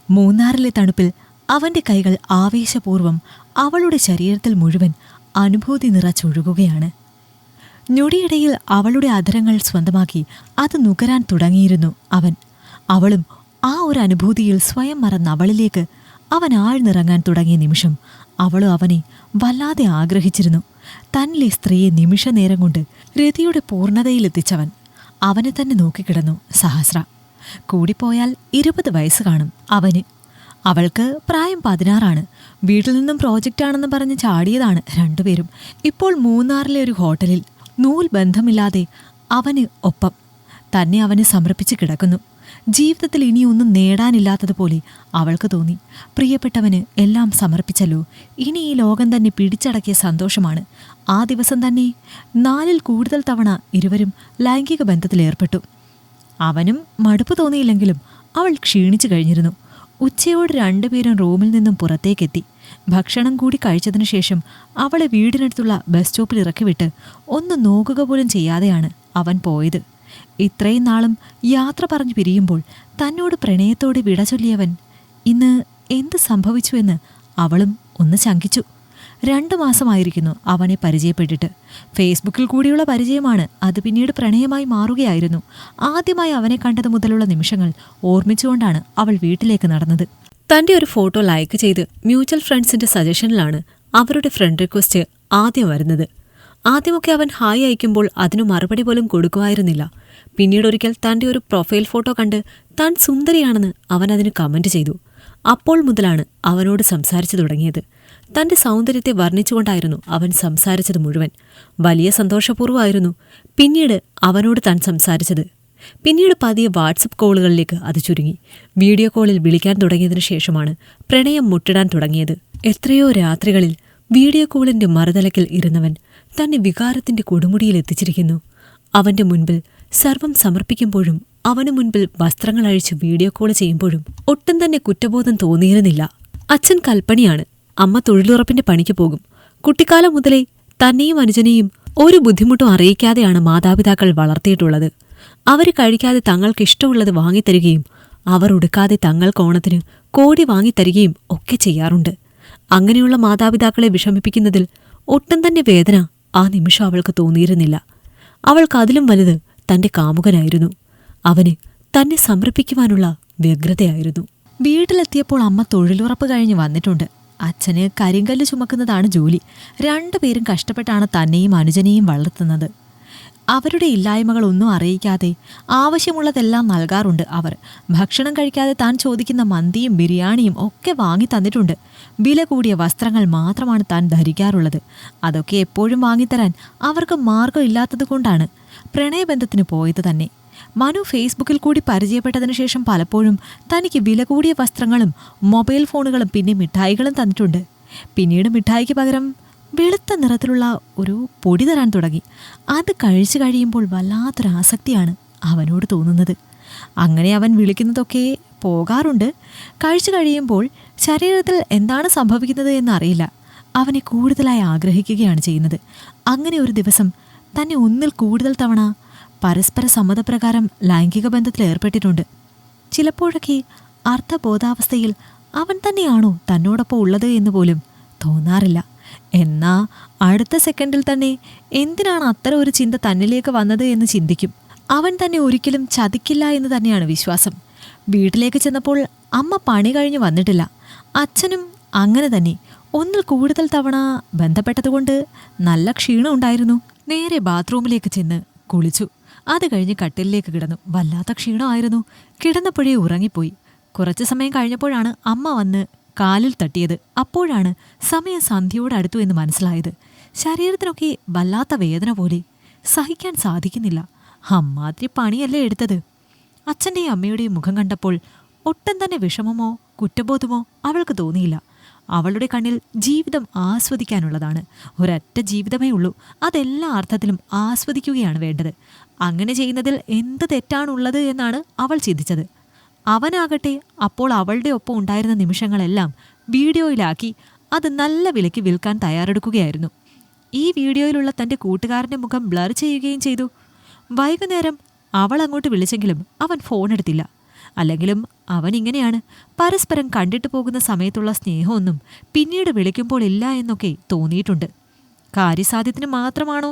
മൂന്നാറിലെ തണുപ്പിൽ അവന്റെ കൈകൾ ആവേശപൂർവ്വം അവളുടെ ശരീരത്തിൽ മുഴുവൻ അനുഭൂതി നിറച്ചൊഴുകുകയാണ്. ഞൊടിയിടയിൽ അവളുടെ അധരങ്ങൾ സ്വന്തമാക്കി അത് നുകരാൻ തുടങ്ങിയിരുന്നു അവൻ. അവളും ആ ഒരു അനുഭൂതിയിൽ സ്വയം മറന്ന് അവളിലേക്ക് അവൻ ആഴ്ന്നിറങ്ങാൻ തുടങ്ങിയ നിമിഷം അവളും അവനെ വല്ലാതെ ആഗ്രഹിച്ചിരുന്നു. തന്നിലെ സ്ത്രീയെ നിമിഷനേരം കൊണ്ട് രതിയുടെ പൂർണ്ണതയിലെത്തിച്ചവൻ അവനെ തന്നെ നോക്കിക്കിടന്നു സഹസ്ര. കൂടിപ്പോയാൽ 20 വയസ്സ് കാണും അവന്. അവൾക്ക് പ്രായം 16. വീട്ടിൽ നിന്നും പ്രോജക്റ്റാണെന്ന് പറഞ്ഞ് ചാടിയതാണ് രണ്ടുപേരും. ഇപ്പോൾ മൂന്നാറിലെ ഒരു ഹോട്ടലിൽ നൂൽ ബന്ധമില്ലാതെ അവന് ഒപ്പം തന്നെ അവന് സമർപ്പിച്ച് കിടക്കുന്നു. ജീവിതത്തിൽ ഇനിയൊന്നും നേടാനില്ലാത്തതുപോലെ അവൾക്ക് തോന്നി. പ്രിയപ്പെട്ടവന് എല്ലാം സമർപ്പിച്ചല്ലോ, ഇനി ഈ ലോകം തന്നെ പിടിച്ചടക്കിയ സന്തോഷമാണ്. ആ ദിവസം തന്നെ 4-ൽ കൂടുതൽ തവണ ഇരുവരും ലൈംഗിക ബന്ധത്തിലേർപ്പെട്ടു. അവനും മടുപ്പ് തോന്നിയില്ലെങ്കിലും അവൾ ക്ഷീണിച്ചു കഴിഞ്ഞിരുന്നു. ഉച്ചയോട് രണ്ടുപേരും റൂമിൽ നിന്നും പുറത്തേക്കെത്തി. ഭക്ഷണം കൂടി കഴിച്ചതിനു ശേഷം അവളെ വീടിനടുത്തുള്ള ബസ് സ്റ്റോപ്പിൽ ഇറക്കിവിട്ട് ഒന്ന് നോക്കുക പോലും ചെയ്യാതെയാണ് അവൻ പോയത്. ഇത്രയും നാളും യാത്ര പറഞ്ഞു പിരിയുമ്പോൾ തന്നോട് പ്രണയത്തോടെ വിട ചൊല്ലിയവൻ ഇന്ന് എന്ത് സംഭവിച്ചുവെന്ന് അവളും ഒന്ന് ശങ്കിച്ചു. 2 മാസമായിരിക്കുന്നു അവനെ പരിചയപ്പെട്ടിട്ട്. ഫേസ്ബുക്കിൽ കൂടിയുള്ള പരിചയമാണ്. അത് പിന്നീട് പ്രണയമായി മാറുകയായിരുന്നു. ആദ്യമായി അവനെ കണ്ടത് മുതലുള്ള നിമിഷങ്ങൾ ഓർമ്മിച്ചുകൊണ്ടാണ് അവൾ വീട്ടിലേക്ക് നടന്നത്. തന്റെ ഒരു ഫോട്ടോ ലൈക്ക് ചെയ്ത് മ്യൂച്വൽ ഫ്രണ്ട്സിന്റെ സജഷനിലാണ് അവരുടെ ഫ്രണ്ട് റിക്വസ്റ്റ് ആദ്യം വരുന്നത്. ആദ്യമൊക്കെ അവൻ ഹായ് അയക്കുമ്പോൾ അതിനു മറുപടി പോലും കൊടുക്കുമായിരുന്നില്ല. പിന്നീടൊരിക്കൽ തന്റെ ഒരു പ്രൊഫൈൽ ഫോട്ടോ കണ്ട് താൻ സുന്ദരിയാണെന്ന് അവൻ അതിന് കമന്റ് ചെയ്തു. അപ്പോൾ മുതലാണ് അവനോട് സംസാരിച്ചു തുടങ്ങിയത്. തന്റെ സൗന്ദര്യത്തെ വർണ്ണിച്ചുകൊണ്ടായിരുന്നു അവൻ സംസാരിച്ചത് മുഴുവൻ. വലിയ സന്തോഷപൂർവ്വമായിരുന്നു പിന്നീട് അവനോട് താൻ സംസാരിച്ചത്. പിന്നീട് പതിയെ വാട്സപ്പ് കോളുകളിലേക്ക് അത് ചുരുങ്ങി. വീഡിയോ കോളിൽ വിളിക്കാൻ തുടങ്ങിയതിനു ശേഷമാണ് പ്രണയം മുട്ടിടാൻ തുടങ്ങിയത്. എത്രയോ രാത്രികളിൽ വീഡിയോ കോളിന്റെ മറുതലക്കിൽ ഇരുന്നവൻ തന്നെ വികാരത്തിന്റെ കൊടുമുടിയിൽ എത്തിച്ചിരിക്കുന്നു. അവന്റെ മുൻപിൽ സർവം സമർപ്പിക്കുമ്പോഴും അവനു മുൻപിൽ വസ്ത്രങ്ങൾ അഴിച്ച് വീഡിയോ കോൾ ചെയ്യുമ്പോഴും ഒട്ടും തന്നെ കുറ്റബോധം തോന്നിയിരുന്നില്ല. അച്ഛൻ കൽപ്പണിയാണ്, അമ്മ തൊഴിലുറപ്പിന്റെ പണിക്ക് പോകും. കുട്ടിക്കാലം മുതലേ തന്നെയും അനുജനെയും ഒരു ബുദ്ധിമുട്ടും അറിയിക്കാതെയാണ് മാതാപിതാക്കൾ വളർത്തിയിട്ടുള്ളത്. അവർ കഴിക്കാതെ തങ്ങൾക്കിഷ്ടമുള്ളത് വാങ്ങിത്തരികയും അവർ ഉടുക്കാതെ തങ്ങൾക്ക് ഓണത്തിന് കോടി വാങ്ങിത്തരികയും ഒക്കെ ചെയ്യാറുണ്ട്. അങ്ങനെയുള്ള മാതാപിതാക്കളെ വിഷമിപ്പിക്കുന്നതിൽ ഒട്ടും തന്നെ വേദന ആ നിമിഷം അവൾക്ക് തോന്നിയിരുന്നില്ല. അവൾക്ക് അതിലും വലുത് തന്റെ കാമുകനായിരുന്നു. അവന് തന്നെ സമർപ്പിക്കുവാനുള്ള വ്യഗ്രതയായിരുന്നു. വീട്ടിലെത്തിയപ്പോൾ അമ്മ തൊഴിലുറപ്പ് കഴിഞ്ഞ് വന്നിട്ടുണ്ട്. അച്ഛന് കരിങ്കല്ല് ചുമക്കുന്നതാണ് ജോലി. 2 പേരും കഷ്ടപ്പെട്ടാണ് തന്നെയും അനുജനെയും വളർത്തുന്നത്. അവരുടെ ഇല്ലായ്മകളൊന്നും അറിയിക്കാതെ ആവശ്യമുള്ളതെല്ലാം നൽകാറുണ്ട് അവർ. ഭക്ഷണം കഴിക്കാതെ താൻ ചോദിക്കുന്ന മന്തിയും ബിരിയാണിയും ഒക്കെ വാങ്ങി തന്നിട്ടുണ്ട്. വില കൂടിയ വസ്ത്രങ്ങൾ മാത്രമാണ് താൻ ധരിക്കാറുള്ളത്. അതൊക്കെ എപ്പോഴും വാങ്ങിത്തരാൻ അവർക്ക് മാർഗമില്ലാത്തതുകൊണ്ടാണ് പ്രണയബന്ധത്തിന് പോയത് തന്നെ. മനു ഫേസ്ബുക്കിൽ കൂടി പരിചയപ്പെട്ടതിനു ശേഷം പലപ്പോഴും തനിക്ക് വില കൂടിയ വസ്ത്രങ്ങളും മൊബൈൽ ഫോണുകളും പിന്നെ മിഠായികളും തന്നിട്ടുണ്ട്. പിന്നീട് മിഠായിക്ക് പകരം വെളുത്ത നിറത്തിലുള്ള ഒരു പൊടി തരാൻ തുടങ്ങി. അത് കഴിച്ചു കഴിയുമ്പോൾ വല്ലാത്തൊരാസക്തിയാണ് അവനോട് തോന്നുന്നത്. അങ്ങനെ അവൻ വിളിക്കുന്നതൊക്കെ പോകാറുണ്ട്. കഴിച്ചു കഴിയുമ്പോൾ ശരീരത്തിൽ എന്താണ് സംഭവിക്കുന്നത് എന്നറിയില്ല. അവനെ കൂടുതലായി ആഗ്രഹിക്കുകയാണ് ചെയ്യുന്നത്. അങ്ങനെ ഒരു ദിവസം തന്നെ 1-ൽ കൂടുതൽ തവണ പരസ്പര സമ്മതപ്രകാരം ലൈംഗിക ബന്ധത്തിൽ ഏർപ്പെട്ടിട്ടുണ്ട്. ചിലപ്പോഴൊക്കെ അർത്ഥബോധാവസ്ഥയിൽ അവൻ തന്നെയാണോ തന്നോടൊപ്പം ഉള്ളത് എന്ന് പോലും തോന്നാറില്ല. എന്നാ അടുത്ത സെക്കൻഡിൽ തന്നെ എന്തിനാണ് അത്തരം ഒരു ചിന്ത തന്നിലേക്ക് വന്നത് എന്ന് ചിന്തിക്കും. അവൻ തന്നെ ഒരിക്കലും ചതിക്കില്ല എന്ന് തന്നെയാണ് വിശ്വാസം. വീട്ടിലേക്ക് ചെന്നപ്പോൾ അമ്മ പണി കഴിഞ്ഞ് വന്നിട്ടില്ല. അച്ഛനും അങ്ങനെ തന്നെ 1-ൽ കൂടുതൽ തവണ ബന്ധപ്പെട്ടതുകൊണ്ട് നല്ല ക്ഷീണം ഉണ്ടായിരുന്നു. നേരെ ബാത്റൂമിലേക്ക് ചെന്ന് കുളിച്ചു. അത് കഴിഞ്ഞ് കട്ടിലിലേക്ക് കിടന്നു. വല്ലാത്ത ക്ഷീണമായിരുന്നു. കിടന്നപ്പോഴേ ഉറങ്ങിപ്പോയി. കുറച്ചു സമയം കഴിഞ്ഞപ്പോഴാണ് അമ്മ വന്ന് കാലിൽ തട്ടിയത്. അപ്പോഴാണ് സമയം സന്ധ്യയോടടുത്തു എന്ന് മനസ്സിലായത്. ശരീരത്തിനൊക്കെ വല്ലാത്ത വേദന പോലെ. സഹിക്കാൻ സാധിക്കുന്നില്ല. അമ്മാതിരി പണിയല്ലേ എടുത്തത്. അച്ഛൻ്റെയും അമ്മയുടെയും മുഖം കണ്ടപ്പോൾ ഒട്ടും തന്നെ വിഷമമോ കുറ്റബോധമോ അവൾക്ക് തോന്നിയില്ല. അവളുടെ കണ്ണിൽ ജീവിതം ആസ്വദിക്കാനുള്ളതാണ്. ഒരൊറ്റ ജീവിതമേ ഉള്ളൂ. അതെല്ലാ അർത്ഥത്തിലും ആസ്വദിക്കുകയാണ് വേണ്ടത്. അങ്ങനെ ചെയ്യുന്നതിൽ എന്ത് തെറ്റാണുള്ളത് എന്നാണ് അവൾ ചിന്തിച്ചത്. അവനാകട്ടെ അപ്പോൾ അവളുടെ ഒപ്പം ഉണ്ടായിരുന്ന നിമിഷങ്ങളെല്ലാം വീഡിയോയിലാക്കി അത് നല്ല വിലയ്ക്ക് വിൽക്കാൻ തയ്യാറെടുക്കുകയായിരുന്നു. ഈ വീഡിയോയിലുള്ള തൻ്റെ കൂട്ടുകാരൻ്റെ മുഖം ബ്ലർ ചെയ്യുകയും ചെയ്തു. വൈകുന്നേരം അവൾ അങ്ങോട്ട് വിളിച്ചെങ്കിലും അവൻ ഫോൺ എടുത്തില്ല. അല്ലെങ്കിലും അവൻ ഇങ്ങനെയാണ്. പരസ്പരം കണ്ടിട്ട് പോകുന്ന സമയത്തുള്ള സ്നേഹമൊന്നും പിന്നീട് വിളിക്കുമ്പോൾ ഇല്ല എന്നൊക്കെ തോന്നിയിട്ടുണ്ട്. കാര്യസാധ്യത്തിന് മാത്രമാണോ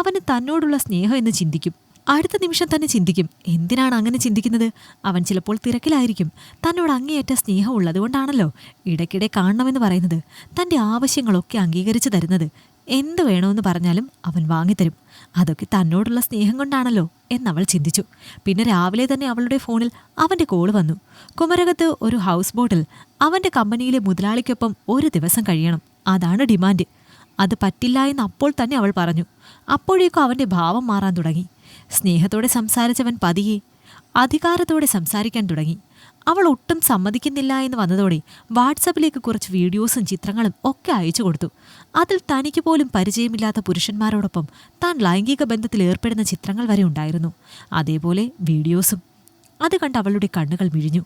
അവന് തന്നോടുള്ള സ്നേഹം എന്ന് ചിന്തിക്കും. അടുത്ത നിമിഷം തന്നെ ചിന്തിക്കും, എന്തിനാണ് അങ്ങനെ ചിന്തിക്കുന്നത്? അവൻ ചിലപ്പോൾ തിരക്കിലായിരിക്കും. തന്നോട് അങ്ങേയറ്റ സ്നേഹം ഉള്ളതുകൊണ്ടാണല്ലോ ഇടയ്ക്കിടെ കാണണമെന്ന് പറയുന്നത്, തൻ്റെ ആവശ്യങ്ങളൊക്കെ അംഗീകരിച്ചു തരുന്നത്. എന്ത് വേണമെന്ന് പറഞ്ഞാലും അവൻ വാങ്ങിത്തരും. അതൊക്കെ തന്നോടുള്ള സ്നേഹം കൊണ്ടാണല്ലോ എന്നവൾ ചിന്തിച്ചു. പിന്നെ രാവിലെ തന്നെ അവളുടെ ഫോണിൽ അവൻ്റെ കോള് വന്നു. കുമരകത്ത് ഒരു ഹൗസ് ബോട്ടിൽ അവൻ്റെ കമ്പനിയിലെ മുതലാളിക്കൊപ്പം ഒരു ദിവസം കഴിയണം. അതാണ് ഡിമാൻഡ്. അത് പറ്റില്ല എന്ന് അപ്പോൾ തന്നെ അവൾ പറഞ്ഞു. അപ്പോഴേക്കും അവൻ്റെ ഭാവം മാറാൻ തുടങ്ങി. സ്നേഹത്തോടെ സംസാരിച്ചവൻ പതിയെ അധികാരത്തോടെ സംസാരിക്കാൻ തുടങ്ങി. അവൾ ഒട്ടും സമ്മതിക്കുന്നില്ല എന്ന് വന്നതോടെ വാട്സപ്പിലേക്ക് കുറച്ച് വീഡിയോസും ചിത്രങ്ങളും ഒക്കെ അയച്ചു കൊടുത്തു. അതിൽ തനിക്ക് പോലും പരിചയമില്ലാത്ത പുരുഷന്മാരോടൊപ്പം താൻ ലൈംഗിക ബന്ധത്തിൽ ഏർപ്പെടുന്ന ചിത്രങ്ങൾ വരെ ഉണ്ടായിരുന്നു. അതേപോലെ വീഡിയോസും. അത് കണ്ട് അവളുടെ കണ്ണുകൾ മിഴിഞ്ഞു.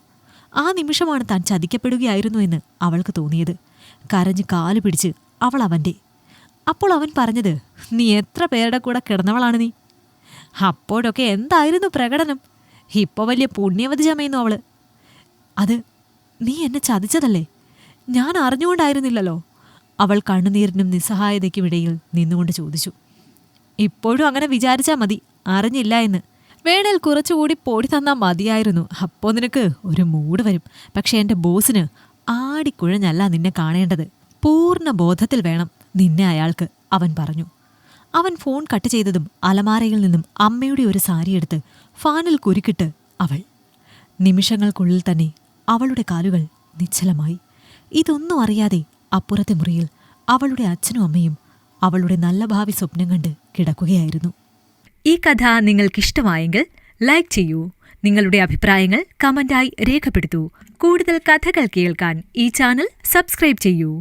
ആ നിമിഷമാണ് താൻ ചതിക്കപ്പെടുകയായിരുന്നു എന്ന് അവൾക്ക് തോന്നിയത്. കരഞ്ഞ് കാലു പിടിച്ച് അവൾ അവൻ്റെ. അപ്പോൾ അവൻ പറഞ്ഞത്, നീ എത്ര പേരുടെ കൂടെ കിടന്നവളാണ് നീ? അപ്പോഴൊക്കെ എന്തായിരുന്നു പ്രകടനം? ഇപ്പോൾ വലിയ പുണ്യവതി ചമയുന്നു അവള്. അത് നീ എന്നെ ചതിച്ചതല്ലേ? ഞാൻ അറിഞ്ഞുകൊണ്ടായിരുന്നില്ലല്ലോ. അവൾ കണ്ണുനീരിനും നിസ്സഹായതയ്ക്കും ഇടയിൽ നിന്നുകൊണ്ട് ചോദിച്ചു. ഇപ്പോഴും അങ്ങനെ വിചാരിച്ചാൽ മതി, അറിഞ്ഞില്ല എന്ന്. വേണേൽ കുറച്ചുകൂടി പൊടി തന്നാൽ മതിയായിരുന്നു. അപ്പോൾ നിനക്ക് ഒരു മൂഡ് വരും. പക്ഷെ എൻ്റെ ബോസിന് ആടിക്കുഴഞ്ഞല്ല നിന്നെ കാണേണ്ടത്. പൂർണ്ണ ബോധത്തിൽ വേണം നിന്നെ അയാൾക്ക്, അവൻ പറഞ്ഞു. അവൻ ഫോൺ കട്ട് ചെയ്തതും അലമാരയിൽ നിന്നും അമ്മയുടെ ഒരു സാരിയെടുത്ത് ഫാനിൽ കുരുക്കിട്ട് അവൾ. നിമിഷങ്ങൾക്കുള്ളിൽ തന്നെ അവളുടെ കാലുകൾ നിശ്ചലമായി. ഇതൊന്നും അറിയാതെ അപ്പുറത്തെ മുറിയിൽ അവളുടെ അച്ഛനും അമ്മയും അവളുടെ നല്ല ഭാവി സ്വപ്നം കണ്ട് കിടക്കുകയായിരുന്നു. ഈ കഥ നിങ്ങൾക്കിഷ്ടമായെങ്കിൽ ലൈക്ക് ചെയ്യൂ. നിങ്ങളുടെ അഭിപ്രായങ്ങൾ കമന്റായി രേഖപ്പെടുത്തൂ. കൂടുതൽ കഥകൾ കേൾക്കാൻ ഈ ചാനൽ സബ്സ്ക്രൈബ് ചെയ്യൂ.